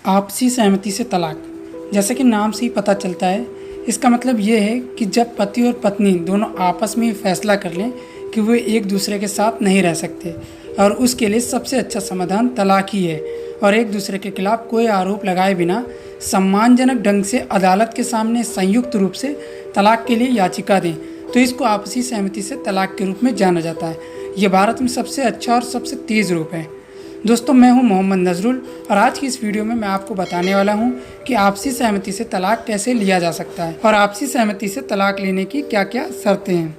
आपसी सहमति से तलाक। जैसे कि नाम से ही पता चलता है, इसका मतलब ये है कि जब पति और पत्नी दोनों आपस में फैसला कर लें कि वे एक दूसरे के साथ नहीं रह सकते और उसके लिए सबसे अच्छा समाधान तलाक ही है, और एक दूसरे के खिलाफ कोई आरोप लगाए बिना सम्मानजनक ढंग से अदालत के सामने संयुक्त रूप से तलाक के लिए याचिका दें, तो इसको आपसी सहमति से तलाक के रूप में जाना जाता है। ये भारत में सबसे अच्छा और सबसे तेज़ रूप है। दोस्तों, मैं हूं मोहम्मद नजरुल और आज की इस वीडियो में मैं आपको बताने वाला हूं कि आपसी सहमति से तलाक कैसे लिया जा सकता है और आपसी सहमति से तलाक लेने की क्या क्या शर्तें हैं।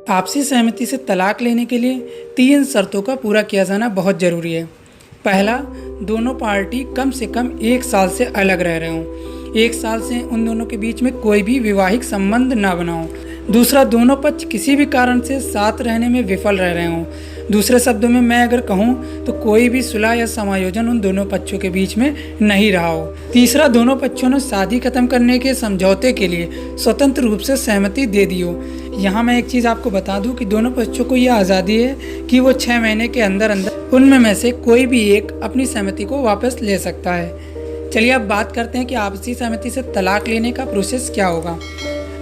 आपसी सहमति से तलाक लेने के लिए 3 शर्तों का पूरा किया जाना बहुत ज़रूरी है। पहला, दोनों पार्टी कम से कम 1 साल से अलग रह रहे हों। 1 साल से उन दोनों के बीच में कोई भी वैवाहिक संबंध ना बना हो। दूसरा, दोनों पक्ष किसी भी कारण से साथ रहने में विफल रह रहे हों। दूसरे शब्दों में मैं अगर कहूँ तो कोई भी सुलह या समायोजन उन दोनों पक्षों के बीच में नहीं रहा हो। तीसरा, दोनों पक्षों ने शादी खत्म करने के समझौते के लिए स्वतंत्र रूप से सहमति दे दी हो। यहाँ मैं एक चीज़ आपको बता दूँ कि दोनों पक्षों को यह आज़ादी है कि वो 6 महीने के अंदर अंदर उनमें में से कोई भी एक अपनी सहमति को वापस ले सकता है। चलिए अब बात करते हैं कि आपसी सहमति से तलाक लेने का प्रोसेस क्या होगा।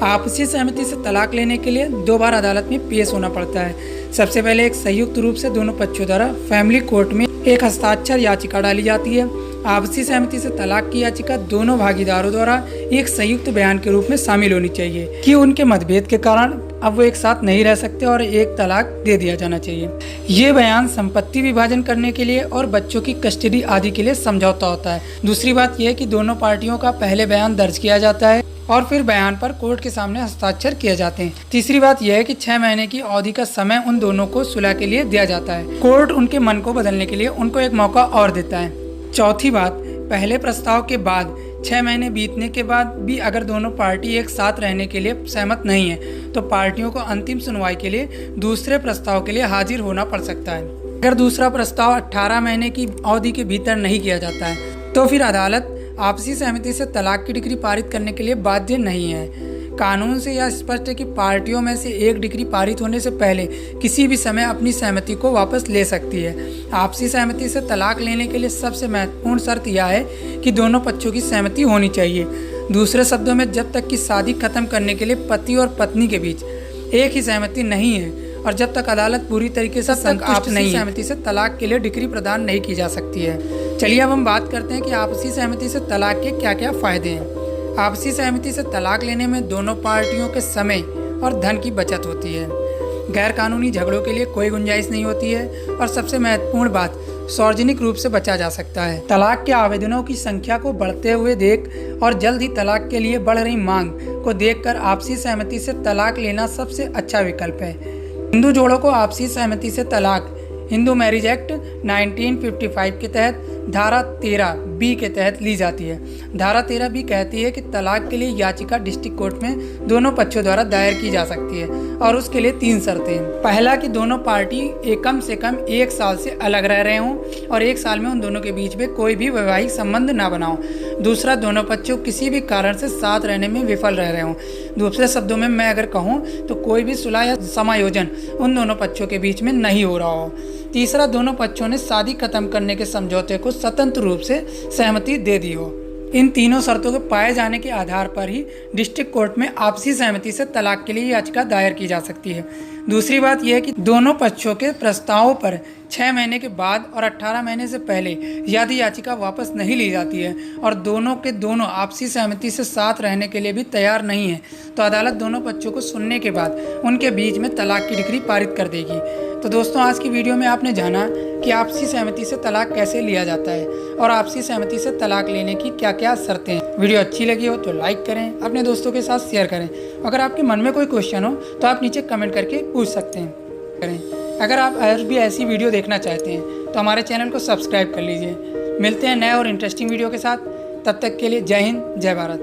आपसी सहमति से तलाक लेने के लिए 2 बार अदालत में पेश होना पड़ता है। सबसे पहले एक संयुक्त रूप से दोनों पक्षों द्वारा फैमिली कोर्ट में एक हस्ताक्षर याचिका डाली जाती है। आपसी सहमति से तलाक की याचिका दोनों भागीदारों द्वारा एक संयुक्त बयान के रूप में शामिल होनी चाहिए कि उनके मतभेद के कारण अब वो एक साथ नहीं रह सकते और एक तलाक दे दिया जाना चाहिए। ये बयान संपत्ति विभाजन करने के लिए और बच्चों की कस्टडी आदि के लिए समझौता होता है। दूसरी बात यह है कि दोनों पार्टियों का पहले बयान दर्ज किया जाता है और फिर बयान पर कोर्ट के सामने हस्ताक्षर किए जाते हैं। तीसरी बात यह है कि 6 महीने की अवधि का समय उन दोनों को सुलह के लिए दिया जाता है। कोर्ट उनके मन को बदलने के लिए उनको एक मौका और देता है। चौथी बात, पहले प्रस्ताव के बाद 6 महीने बीतने के बाद भी अगर दोनों पार्टी एक साथ रहने के लिए सहमत नहीं है तो पार्टियों को अंतिम सुनवाई के लिए दूसरे प्रस्ताव के लिए हाजिर होना पड़ सकता है। अगर दूसरा प्रस्ताव 18 महीने की अवधि के भीतर नहीं किया जाता है तो फिर अदालत आपसी सहमति से तलाक की डिक्री पारित करने के लिए बाध्य नहीं है। कानून से यह स्पष्ट है कि पार्टियों में से एक डिक्री पारित होने से पहले किसी भी समय अपनी सहमति को वापस ले सकती है। आपसी सहमति से तलाक लेने के लिए सबसे महत्वपूर्ण शर्त यह है कि दोनों पक्षों की सहमति होनी चाहिए। दूसरे शब्दों में, जब तक कि शादी खत्म करने के लिए पति और पत्नी के बीच एक ही सहमति नहीं है और जब तक अदालत पूरी तरीके से संतुष्ट नहीं सहमति से तलाक के लिए डिक्री प्रदान नहीं की जा सकती है। चलिए अब हम बात करते हैं कि आपसी सहमति से तलाक के क्या क्या फायदे हैं। आपसी सहमति से तलाक लेने में दोनों पार्टियों के समय और धन की बचत होती है। गैर कानूनी झगड़ों के लिए कोई गुंजाइश नहीं होती है और सबसे महत्वपूर्ण बात, सार्वजनिक रूप से बचा जा सकता है। तलाक के आवेदनों की संख्या को बढ़ते हुए देख और जल्द ही तलाक के लिए बढ़ रही मांग को देखकर आपसी सहमति से तलाक लेना सबसे अच्छा विकल्प है। हिंदू जोड़ों को आपसी सहमति से तलाक हिंदू मैरिज एक्ट 1955 के तहत धारा 13B के तहत ली जाती है। धारा 13B कहती है कि तलाक के लिए याचिका डिस्ट्रिक्ट कोर्ट में दोनों पक्षों द्वारा दायर की जा सकती है और उसके लिए 3 शर्तें हैं। पहला कि दोनों पार्टी कम से कम 1 साल से अलग रह रहे हों और 1 साल में उन दोनों के बीच में कोई भी वैवाहिक संबंध ना बना हो। दूसरा, दोनों पक्षों किसी भी कारण से साथ रहने में विफल रह रहे हों। दूसरे शब्दों में मैं अगर कहूँ तो कोई भी सुलह या समायोजन उन दोनों पक्षों के बीच में नहीं हो रहा हो। तीसरा, दोनों पक्षों ने शादी खत्म करने के समझौते को स्वतंत्र रूप से सहमति दे दी हो। इन तीनों शर्तों के पाए जाने के आधार पर ही डिस्ट्रिक्ट कोर्ट में आपसी सहमति से तलाक के लिए याचिका दायर की जा सकती है। दूसरी बात यह है कि दोनों पक्षों के प्रस्तावों पर 6 महीने के बाद और 18 महीने से पहले यदि याचिका वापस नहीं ली जाती है और दोनों के दोनों आपसी सहमति से साथ रहने के लिए भी तैयार नहीं है तो अदालत दोनों पक्षों को सुनने के बाद उनके बीच में तलाक की डिक्री पारित कर देगी। तो दोस्तों, आज की वीडियो में आपने जाना कि आपसी सहमति से तलाक कैसे लिया जाता है और आपसी सहमति से तलाक लेने की क्या क्या शर्तें हैं। वीडियो अच्छी लगी हो तो लाइक करें, अपने दोस्तों के साथ शेयर करें। अगर आपके मन में कोई क्वेश्चन हो तो आप नीचे कमेंट करके पूछ सकते हैं। अगर आप और भी ऐसी वीडियो देखना चाहते हैं तो हमारे चैनल को सब्सक्राइब कर लीजिए। मिलते हैं नए और इंटरेस्टिंग वीडियो के साथ। तब तक के लिए जय हिंद, जय भारत।